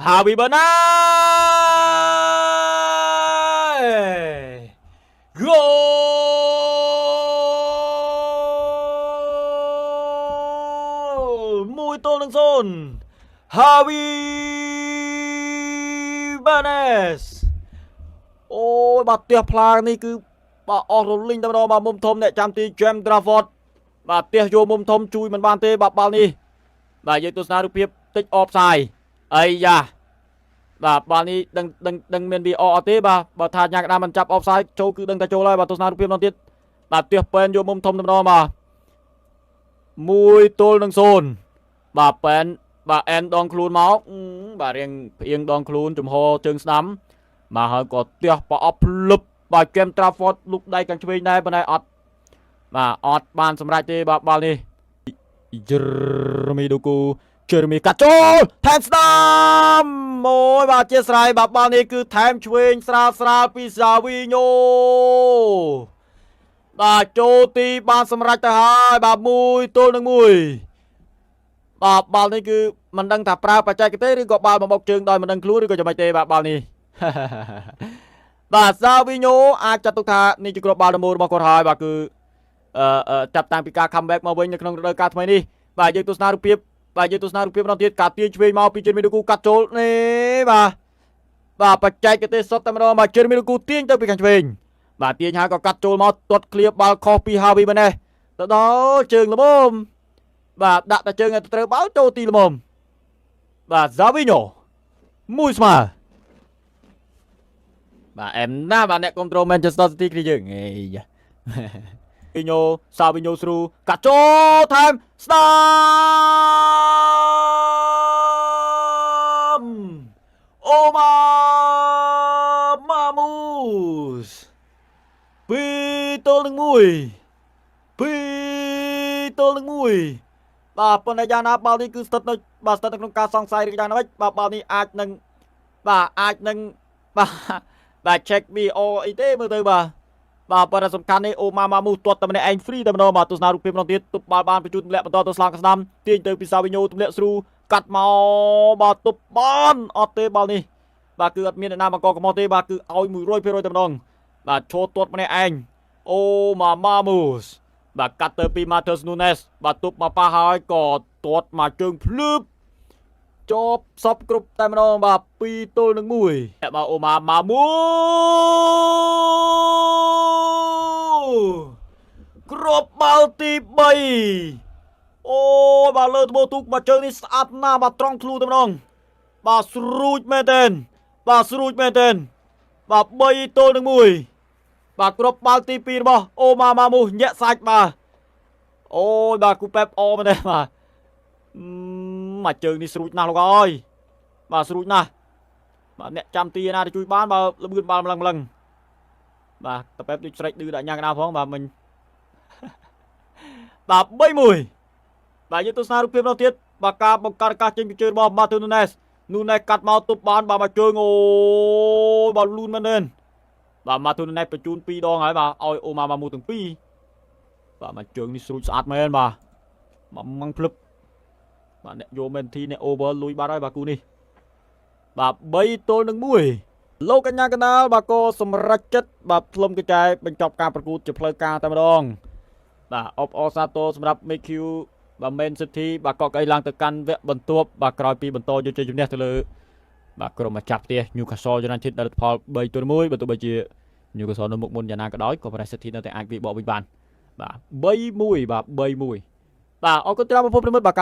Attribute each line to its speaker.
Speaker 1: Harvey Barnes goal 1-0 Harvey Barnes អូយបាទផ្ទះផ្លានេះគឺបាទអស់រលីងតែម្ដងបាទមុំធំអ្នកចាំទី James Trafford បាទផ្ទះយកមុំធំជួយមិនបានទេបាទបាល់នេះបាទយើងទស្សនារូបភាពតិច offside អីយ៉ាបាទបាល់នេះដឹងមាន VAR អត់ទេបាទបើថាញ៉ាំក្តាមមិនចាប់ offside ចូលគឺដឹងតែចូលហើយបាទទស្សនារូបភាពម្ដងទៀតបាទផ្ទះប៉ែនយកមុំធំតែម្ដងបាទ1-0បាទប៉ែនបាទអែនដងខ្លួនមកបាទរៀងផ្អៀងដងខ្លួនចំហជើងស្ដាំបាទហើយក៏ផ្ទះប្រអប់ភ្លឹបបាទ James Trafford លុកដៃខាងឆ្វេងដែរប៉ុន្តែអត់បានសម្រេចទេបាទបាល់នេះ Jeremy Doku Jeremy កាត់ចូលថែមស្ដាំអូយបាទជាស្រ័យបាទបាល់នេះគឺថែមឆ្វេងស្រាលពី Savinho បាទចូលទីបានសម្រេចទៅហើយបាទ1-1បាទបាល់នេះគឺមិនដឹងថាប្រើបច្ចេកទេសឬក៏បាល់មកបុកជើងដោយមិនដឹងខ្លួនឬក៏យ៉ាងម៉េចទេបាទបាល់នេះបាទ Savinho អាចចាត់ទុកថានេះជាគ្រាប់បាល់ដំបូងរបស់គាត់ហើយបាទគឺចាប់តាំងពីការ comeback មកវិញនៅក្នុងរដូវកាលថ្មីនេះបាទយើងទស្សនារូបភាពម្ដងទៀតការទាញឆ្វេងមកពី Jeremy Doku កាត់ចូលនេះបាទបច្ចេកទេសសុទ្ធតែម្ដងបាទ Jeremy Doku ទាញទៅពីខាងឆ្វេងបាទទាញហើយក៏កាត់ចូលមកទាត់ឃ្លៀបបាល់ខុសពី Harvey Barnes ទៅដល់ជើងល្មមបាទដាក់តែជើងឲ្យត្រូវបាល់ចូលទីល្មមបាទ Savinho មួយស្មើបាទអែមណាបាទអ្នកគ្រប់គ្រង Manchester City គ្នាយើងអេយ៉ាSavinho ស្រូកាត់ចូលថែមស្ដាំអូម៉ាម៉ាមូស2-1បាទប៉ុន្តែយ៉ាងណាបាល់នេះគឺស្ថិតនៅក្នុងការសង្ស័យឬយ៉ាងណាវិញបាទបាល់នេះអាចនឹងបាទ check VAR អីទេមើលទៅបាទប៉ុន្តែសំខាន់នេះអូម៉ាម៉ាមូសទាត់តែម្នាក់ឯង free តែម្ដងបាទទស្សនារូបភាពម្ដងទៀតទប់បាល់បានបញ្ជូនទម្លាក់បន្តទៅស្លាកស្ដាំទាញទៅពី Savinho ទម្លាក់ស្រូកាត់មកបាទទប់បានអត់ទេបាល់នេះបាទគឺអត់មានអ្នកណាបង្កកំហុសទេបាទគឺឲ្យ 100% តែម្ដងបាទឈរទាត់ម្នាក់ឯងអូម៉ាម៉ាមូសបាទកាត់ទៅពី Matheus Nunes បាទទប់មកប៉ះហើយក៏ទាត់មកជើងភ្លឺបជាប់សពគ្រប់តែម្ដងបាទ2-1បាទអូម៉ាម៉ាមូគ្រាប់បាល់ទី3អូបាទលើត្បូងទូកមកជើងនេះស្អាតណាស់បាទត្រង់ខ្លួនតែម្ដងបាទស្រួចមែនទែនបាទ3-1បាទគ្រាប់បាល់ទី2របស់អូម៉ាម៉ាមូសញាក់សាច់បាទអូយបាទគូប៉ែបអមែនទេបាទមកជើងនេះស្រួចណាស់លោកអើយបាទស្រួចណាស់បាទអ្នកចាំទីណាទៅជួយបានបើលឿនបាល់ម្លឹងបាទតប៉ែបដូចស្រេចឌឺដាក់ញ៉ាំកណ្ដាលផងបាទមិញបាទ3-1បាទយើងទស្សនារូបភាពនោះទៀតបាទការបង្កើតឱកាសចេញពីជើងរបស់ Matheus Nunes កាត់មកទប់បានបាទមកជើងអូយបាទលូនមែនទេបាទ Matheus Nunes បញ្ជូន2ដងហើយបាទឲ្យអូម៉ាម៉ាមូទាំងពីរបាទមកជើងនេះស្រួចស្អាតមែនបាទម៉ងភ្លឹបបាទអ្នកយកមែនធីអ្នក over លុយបាត់ហើយបាទគូនេះបាទ3-1លោកកញ្ញាកណ្ដាលបាទក៏សម្រេចចិត្តបាទផ្លុំកញ្ចែបញ្ចប់ការប្រកួតជាផ្លូវការតែម្ដងបាទអបអរសាទរសម្រាប់ MQ បាទ Man City បាទក៏កៅឡើងទៅកាន់វគ្គបន្ទាប់បាទក្រោយពីបន្តយកជ័យជំនះទៅលើបាទក្រុមម្ចាស់ផ្ទះ Newcastle United ដែលលទ្ធផល3-1បើទោះបីជា Newcastle នៅមុខមុនយ៉ាងណាក៏ដោយក៏ Manchester City នៅតែអាចវាបកវិញបានបាទ3-1បាទអរគុណច្រើនបងប្អូនប្រិយមិត្តបាទ